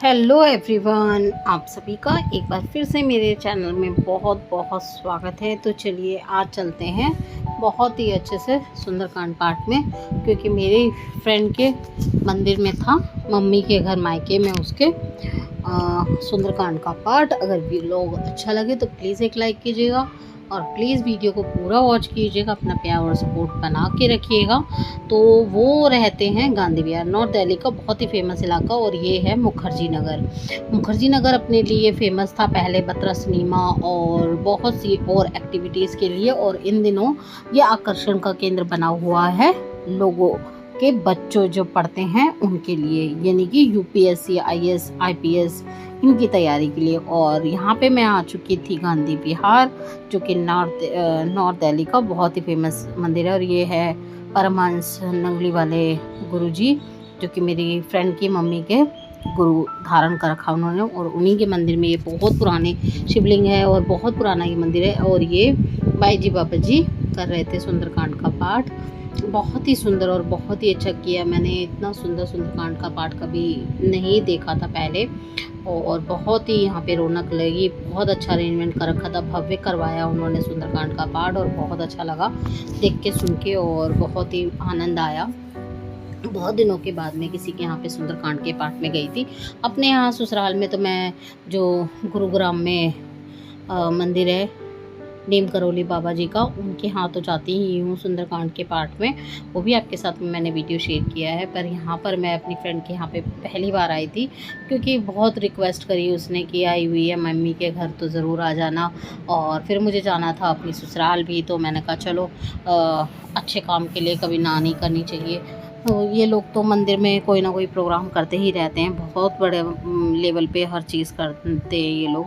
Hello everyone, आप सभी का एक बार फिर से मेरे चैनल में बहुत बहुत स्वागत है। तो चलिए आज चलते हैं बहुत ही अच्छे से सुंदरकांड पाठ में, क्योंकि मेरे फ्रेंड के मंदिर में था, मम्मी के घर मायके में उसके सुंदरकांड का पाठ। अगर भी लोग अच्छा लगे तो प्लीज़ एक लाइक कीजिएगा और प्लीज़ वीडियो को पूरा वॉच कीजिएगा, अपना प्यार और सपोर्ट बना के रखिएगा। तो वो रहते हैं गांधी विहार, नॉर्थ दिल्ली का बहुत ही फेमस इलाका, और ये है मुखर्जी नगर। मुखर्जी नगर अपने लिए फेमस था पहले बत्रा सिनेमा और बहुत सी और एक्टिविटीज़ के लिए, और इन दिनों ये आकर्षण का केंद्र बना हुआ है लोगों के, बच्चों जो पढ़ते हैं उनके लिए, यानी कि यूपीएससी, आईएएस, आईपीएस इनकी तैयारी के लिए। और यहाँ पे मैं आ चुकी थी गांधी विहार, जो कि नॉर्थ दिल्ली का बहुत ही फेमस मंदिर है। और ये है परमहंस नंगली वाले गुरुजी, जो कि मेरी फ्रेंड की मम्मी के गुरु धारण कर रखा उन्होंने, और उन्हीं के मंदिर में ये बहुत पुराने शिवलिंग है और बहुत पुराना ये मंदिर है। और ये बाई जी बाबा जी कर रहे थे सुंदरकांड का पाठ, बहुत ही सुंदर और बहुत ही अच्छा किया। मैंने इतना सुंदर सुंदरकांड का पाठ कभी नहीं देखा था पहले, और बहुत ही यहाँ पे रौनक लगी। बहुत अच्छा अरेंजमेंट कर रखा था, भव्य करवाया उन्होंने सुंदरकांड का पाठ, और बहुत अच्छा लगा देख के सुन के, और बहुत ही आनंद आया। बहुत दिनों के बाद मैं किसी के यहाँ पे सुंदरकांड के पाठ में गई थी। अपने यहाँ ससुराल में तो मैं जो गुरुग्राम में मंदिर है नीम करौली बाबा जी का, उनके यहाँ तो जाती ही हूँ सुंदरकांड के पाठ में, वो भी आपके साथ में मैंने वीडियो शेयर किया है। पर यहाँ पर मैं अपनी फ्रेंड के यहाँ पे पहली बार आई थी, क्योंकि बहुत रिक्वेस्ट करी उसने कि आई हुई है मम्मी के घर तो ज़रूर आ जाना, और फिर मुझे जाना था अपनी ससुराल भी, तो मैंने कहा चलो अच्छे काम के लिए कभी ना नहीं करनी चाहिए। तो ये लोग तो मंदिर में कोई ना कोई प्रोग्राम करते ही रहते हैं, बहुत बड़े लेवल पे हर चीज़ करते हैं ये लोग।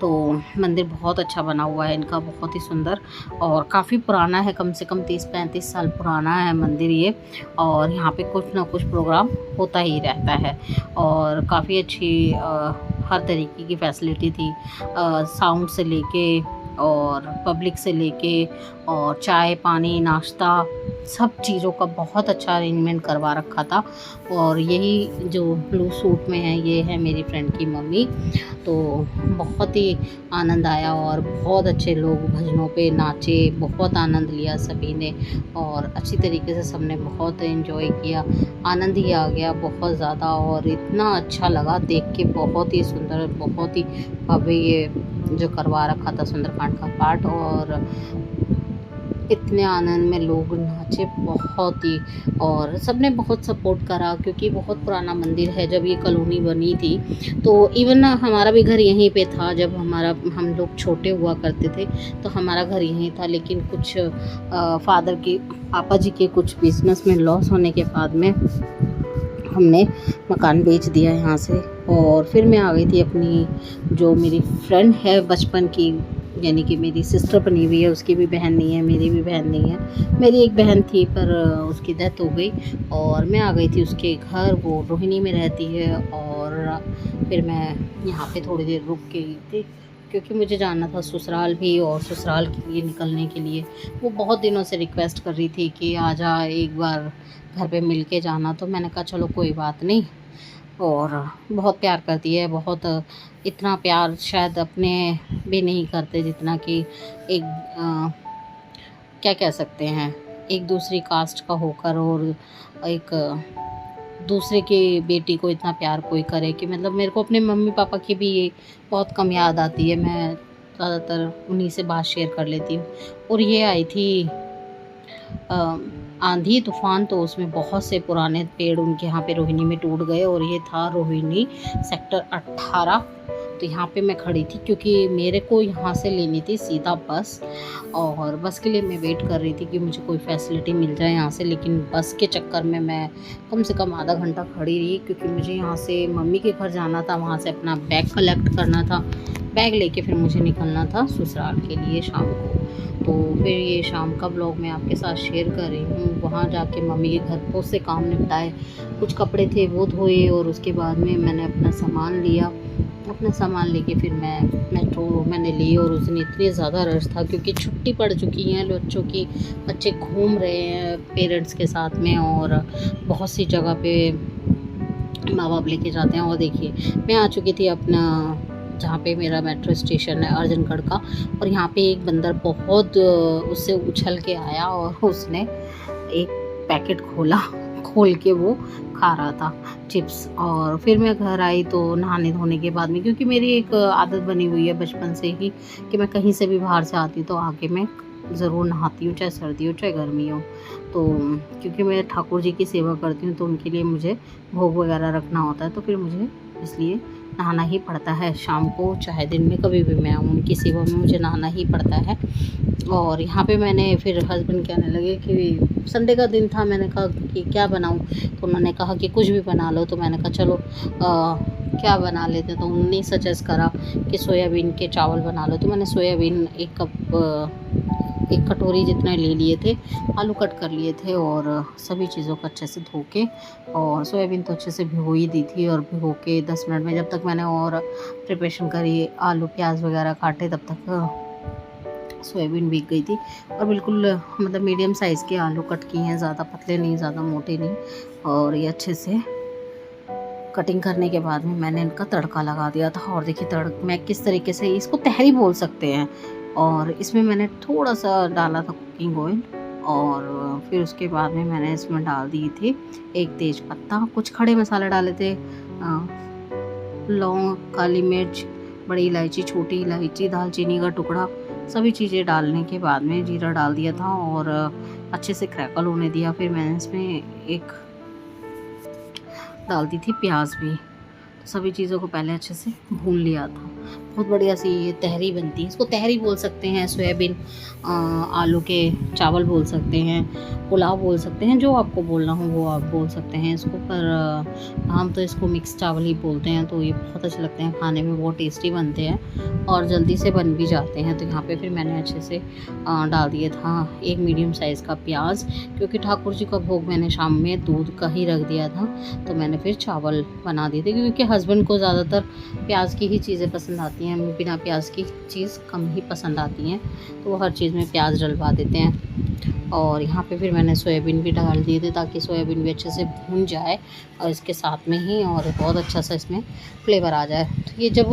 तो मंदिर बहुत अच्छा बना हुआ है इनका, बहुत ही सुंदर, और काफ़ी पुराना है, कम से कम 30-35 साल पुराना है मंदिर ये। और यहाँ पे कुछ ना कुछ प्रोग्राम होता ही रहता है, और काफ़ी अच्छी हर तरीके की फैसिलिटी थी, साउंड से लेके और पब्लिक से लेके, और चाय पानी नाश्ता सब चीज़ों का बहुत अच्छा अरेंजमेंट करवा रखा था। और यही जो ब्लू सूट में है ये है मेरी फ्रेंड की मम्मी। तो बहुत ही आनंद आया, और बहुत अच्छे लोग भजनों पे नाचे, बहुत आनंद लिया सभी ने, और अच्छी तरीके से सबने बहुत एंजॉय किया। आनंद ही आ गया बहुत ज़्यादा, और इतना अच्छा लगा देख के, बहुत ही सुंदर, बहुत ही भव्य ये जो करवा रखा था सुंदरकांड का पाठ। और इतने आनंद में लोग नाचे बहुत ही, और सबने बहुत सपोर्ट करा, क्योंकि बहुत पुराना मंदिर है। जब ये कॉलोनी बनी थी तो इवन हमारा भी घर यहीं पे था, जब हम लोग छोटे हुआ करते थे तो हमारा घर यहीं था। लेकिन कुछ फादर के, पापा जी के कुछ बिजनेस में लॉस होने के बाद में हमने मकान बेच दिया यहाँ से, और फिर मैं आ गई थी अपनी, जो मेरी फ्रेंड है बचपन की, यानी कि मेरी सिस्टर बनी हुई है, उसकी भी बहन नहीं है, मेरी भी बहन नहीं है। मेरी एक बहन थी पर उसकी डेथ हो गई, और मैं आ गई थी उसके घर, वो रोहिणी में रहती है। और फिर मैं यहाँ पे थोड़ी देर रुक के गई थी, क्योंकि मुझे जाना था ससुराल भी, और ससुराल के लिए निकलने के लिए वो बहुत दिनों से रिक्वेस्ट कर रही थी कि आ जा एक बार घर पे मिल के जाना। तो मैंने कहा चलो कोई बात नहीं, और बहुत प्यार करती है, बहुत इतना प्यार शायद अपने भी नहीं करते जितना कि एक क्या कह सकते हैं, एक दूसरी कास्ट का होकर, और एक दूसरे के बेटी को इतना प्यार कोई करे, कि मतलब मेरे को अपने मम्मी पापा की भी ये बहुत कम याद आती है। मैं ज़्यादातर उन्हीं से बात शेयर कर लेती हूँ। और ये आई थी आंधी तूफान, तो उसमें बहुत से पुराने पेड़ उनके यहाँ पे रोहिणी में टूट गए, और ये था रोहिणी सेक्टर 18। तो यहाँ पे मैं खड़ी थी, क्योंकि मेरे को यहाँ से लेनी थी सीधा बस, और बस के लिए मैं वेट कर रही थी कि मुझे कोई फैसिलिटी मिल जाए यहाँ से। लेकिन बस के चक्कर में मैं कम से कम आधा घंटा खड़ी रही, क्योंकि मुझे यहाँ से मम्मी के घर जाना था, वहाँ से अपना बैग कलेक्ट करना था, बैग लेके फिर मुझे निकलना था ससुराल के लिए शाम को। तो फिर ये शाम का ब्लॉग मैं आपके साथ शेयर कर रही हूँ। वहाँ जाके मम्मी के घर बहुत से काम निपटाए, कुछ कपड़े थे वो धोए, और उसके बाद में मैंने अपना सामान लिया। अपना सामान लेके फिर मैं मेट्रो मैंने ली, और उस दिन इतनी ज़्यादा रश था, क्योंकि छुट्टी पड़ चुकी है बच्चों की, बच्चे घूम रहे हैं पेरेंट्स के साथ में, और बहुत सी जगह पे माँ बाप लेके जाते हैं। और देखिए मैं आ चुकी थी अपना जहाँ पे मेरा मेट्रो स्टेशन है अर्जनगढ़ का, और यहाँ पे एक बंदर बहुत उससे उछल के आया और उसने एक पैकेट खोला, खोल के वो खा रहा था चिप्स। और फिर मैं घर आई तो नहाने धोने के बाद में, क्योंकि मेरी एक आदत बनी हुई है बचपन से ही कि मैं कहीं से भी बाहर से आती हूँ तो आके मैं ज़रूर नहाती हूँ, चाहे सर्दी हो चाहे गर्मी हो। तो क्योंकि मैं ठाकुर जी की सेवा करती हूँ तो उनके लिए मुझे भोग वगैरह रखना होता है, तो फिर मुझे इसलिए नहाना ही पड़ता है। शाम को चाहे दिन में कभी भी मैं आऊँ, उनकी सेवा में मुझे नहाना ही पड़ता है। और यहाँ पे मैंने फिर हस्बैंड कहने लगे कि संडे का दिन था, मैंने कहा कि क्या बनाऊँ, तो उन्होंने कहा कि कुछ भी बना लो। तो मैंने कहा चलो क्या बना लेते, तो उन्होंने सजेस्ट करा कि सोयाबीन के चावल बना लो। तो मैंने सोयाबीन एक कटोरी जितना ले लिए थे, आलू कट कर लिए थे और सभी चीज़ों को अच्छे से धो के, और सोयाबीन तो अच्छे से भिगो ही दी थी। और भिगो के 10 मिनट में जब तक मैंने और प्रिपरेशन करी, आलू प्याज वगैरह काटे, तब तक सोयाबीन भीग गई थी। और बिल्कुल मतलब मीडियम साइज़ के आलू कट किए हैं, ज़्यादा पतले नहीं ज़्यादा मोटे नहीं। और ये अच्छे से कटिंग करने के बाद में मैंने इनका तड़का लगा दिया था। और देखिए मैं किस तरीके से, इसको तहरी बोल सकते हैं। और इसमें मैंने थोड़ा सा डाला था कुकिंग ऑयल, और फिर उसके बाद में मैंने इसमें डाल दिए थे एक तेज पत्ता, कुछ खड़े मसाले डाले थे, लौंग, काली मिर्च, बड़ी इलायची, छोटी इलायची, दालचीनी का टुकड़ा, सभी चीज़ें डालने के बाद में जीरा डाल दिया था और अच्छे से क्रैकल होने दिया। फिर मैंने इसमें एक डाल दी थी प्याज भी। सभी चीज़ों को पहले अच्छे से भून लिया था। बहुत बढ़िया सी ये तहरी बनती है, इसको तहरी बोल सकते हैं, सोयाबीन आलू के चावल बोल सकते हैं, पुलाव बोल सकते हैं, जो आपको बोलना हो वो आप बोल सकते हैं इसको। पर हम तो इसको मिक्स चावल ही बोलते हैं। तो ये बहुत अच्छे लगते हैं खाने में, बहुत टेस्टी बनते हैं और जल्दी से बन भी जाते हैं। तो यहाँ पे फिर मैंने अच्छे से डाल दिया था एक मीडियम साइज़ का प्याज, क्योंकि ठाकुर जी का भोग मैंने शाम में दूध का ही रख दिया था। तो मैंने फिर चावल बना दिए थे, क्योंकि हस्बैंड को ज़्यादातर प्याज की ही चीज़ें पसंद आती हैं, बिना प्याज की चीज़ कम ही पसंद आती हैं, तो वो हर चीज़ में प्याज डलवा देते हैं। और यहाँ पे फिर मैंने सोयाबीन भी डाल दिए थे ताकि सोयाबीन भी अच्छे से भून जाए और इसके साथ में ही, और बहुत अच्छा सा इसमें फ्लेवर आ जाए। तो ये जब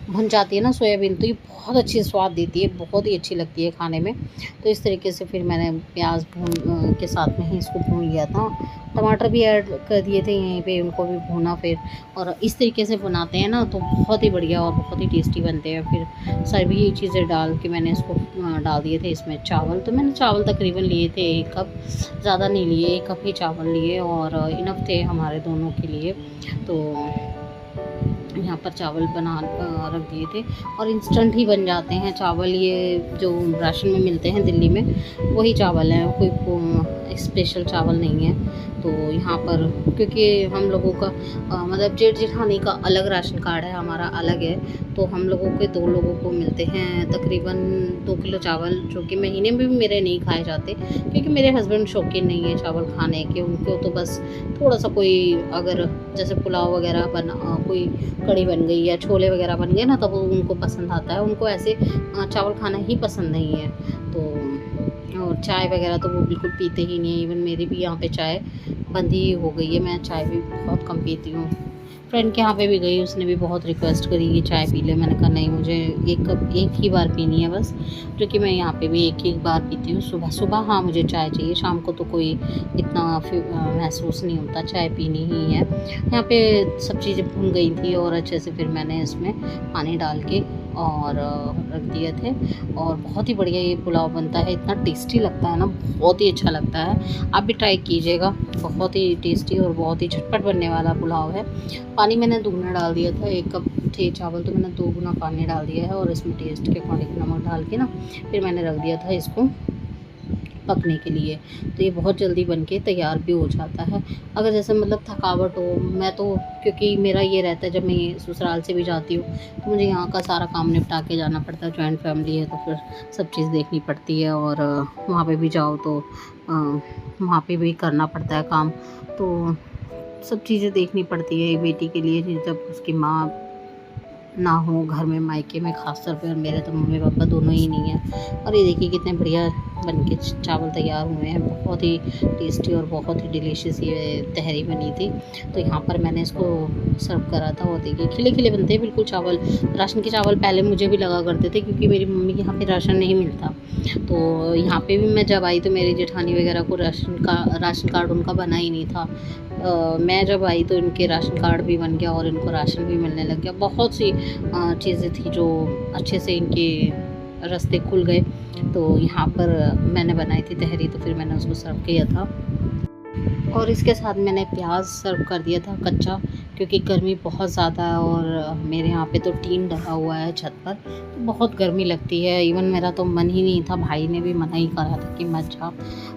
भुन जाती है ना सोयाबीन, तो ये बहुत अच्छी स्वाद देती है, बहुत ही अच्छी लगती है खाने में। तो इस तरीके से फिर मैंने प्याज भून के साथ में ही इसको भून लिया था। टमाटर भी ऐड कर दिए थे यहीं पे, उनको भी भूना फिर। और इस तरीके से बनाते हैं ना तो बहुत ही बढ़िया और बहुत ही टेस्टी बनते हैं। फिर सभी चीज़ें डाल के मैंने इसको डाल दिए थे इसमें चावल। तो मैंने चावल तकरीबन लिए थे 1 कप, ज़्यादा नहीं लिए, 1 कप ही चावल लिए और इनफ थे हमारे दोनों के लिए। तो यहाँ पर चावल बना रख दिए थे और इंस्टेंट ही बन जाते हैं चावल। ये जो राशन में मिलते हैं दिल्ली में वही चावल हैं, कोई स्पेशल चावल नहीं है। तो यहाँ पर क्योंकि हम लोगों का मतलब जेठ जेठानी का अलग राशन कार्ड है, हमारा अलग है, तो हम लोगों के 2 लोगों को मिलते हैं तकरीबन 2 किलो चावल, जो कि महीने में भी मेरे नहीं खाए जाते, क्योंकि मेरे हस्बैंड शौकीन नहीं है चावल खाने के। उनको तो बस थोड़ा सा कोई अगर जैसे पुलाव वगैरह बना, कोई कढ़ी बन गई या छोले वगैरह बन गए ना, तब उनको पसंद आता है। उनको ऐसे चावल खाना ही पसंद नहीं है। तो और चाय वगैरह तो वो बिल्कुल पीते ही नहीं है। इवन मेरी भी यहाँ पे चाय बंद ही हो गई है, मैं चाय भी बहुत कम पीती हूँ। फ्रेंड के यहाँ पे भी गई, उसने भी बहुत रिक्वेस्ट करी कि चाय पी ले। मैंने कहा नहीं, मुझे एक ही बार पीनी है बस, क्योंकि मैं यहाँ पे भी एक ही बार पीती हूँ सुबह सुबह। हाँ मुझे चाय चाहिए, शाम को तो कोई इतना महसूस नहीं होता, चाय पीनी ही है। यहाँ पे सब चीज़ें भून गई थी और अच्छे से फिर मैंने इसमें पानी डाल के और रख दिए थे। और बहुत ही बढ़िया ये पुलाव बनता है, इतना टेस्टी लगता है ना, बहुत ही अच्छा लगता है। आप भी ट्राई कीजिएगा, बहुत ही टेस्टी और बहुत ही झटपट बनने वाला पुलाव है। पानी मैंने दुगना डाल दिया था, 1 कप थे चावल तो मैंने 2 गुना पानी डाल दिया है। और इसमें टेस्ट के अकॉर्डिंग नमक डाल के ना फिर मैंने रख दिया था इसको पकने के लिए। तो ये बहुत जल्दी बन के तैयार भी हो जाता है। अगर जैसे मतलब थकावट हो, मैं तो क्योंकि मेरा ये रहता है जब मैं ससुराल से भी जाती हूँ तो मुझे यहाँ का सारा काम निपटा के जाना पड़ता है। जॉइंट फैमिली है तो फिर सब चीज़ देखनी पड़ती है, और वहाँ पे भी जाओ तो वहाँ पे भी करना पड़ता है काम। तो सब चीज़ें देखनी पड़ती है एक बेटी के लिए, जब उसकी माँ ना हो घर में, मायके में ख़ास तौर पे। और मेरे तो मम्मी पापा दोनों ही नहीं हैं। और ये देखिए कितने बढ़िया बन के चावल तैयार हुए हैं। बहुत ही टेस्टी और बहुत ही डिलीशियस ये तहरी बनी थी। तो यहाँ पर मैंने इसको सर्व करा था और देखिए खिले खिले बनते हैं बिल्कुल चावल। राशन के चावल पहले मुझे भी लगा करते थे क्योंकि मेरी मम्मी के यहाँ पे राशन नहीं मिलता। तो यहाँ पे भी मैं जब आई तो मेरी जेठानी वगैरह को राशन कार्ड उनका बना ही नहीं था। मैं जब आई तो इनके राशन कार्ड भी बन गया और इनको राशन भी मिलने लग गया। बहुत सी चीज़ें थी जो अच्छे से इनके रास्ते खुल गए। तो यहाँ पर मैंने बनाई थी तहरी, तो फिर मैंने उसको सर्व किया था और इसके साथ मैंने प्याज सर्व कर दिया था कच्चा, क्योंकि गर्मी बहुत ज़्यादा है और मेरे यहाँ पे तो टीन डला हुआ है छत पर, तो बहुत गर्मी लगती है। इवन मेरा तो मन ही नहीं था, भाई ने भी मना ही करा था कि मत जा,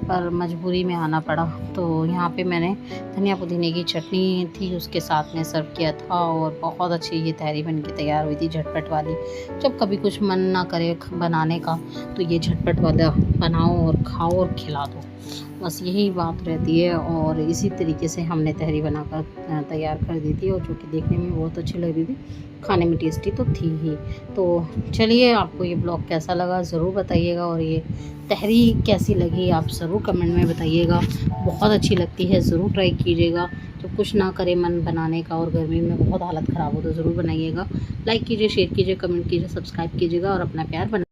पर मजबूरी में आना पड़ा। तो यहाँ पे मैंने धनिया पुदीने की चटनी थी उसके साथ में सर्व किया था और बहुत अच्छी ये तहरी बन के तैयार हुई थी, झटपट वाली। जब कभी कुछ मन ना करे बनाने का तो ये झटपट वाला बनाओ और खाओ और खिला दो, बस यही बात रहती है। और इसी तरीके से हमने तहरी बनाकर तैयार कर दी थी और जो कि देखने में बहुत अच्छी लग रही थी, खाने में टेस्टी तो थी ही। तो चलिए, आपको ये ब्लॉग कैसा लगा ज़रूर बताइएगा और ये तहरी कैसी लगी आप ज़रूर कमेंट में बताइएगा। बहुत अच्छी लगती है, ज़रूर ट्राई कीजिएगा। जब कुछ ना करे मन बनाने का और गर्मी में बहुत हालत ख़राब हो तो ज़रूर बनाइएगा। लाइक कीजिए, शेयर कीजिए, कमेंट कीजिए, सब्सक्राइब कीजिएगा और अपना प्यार बना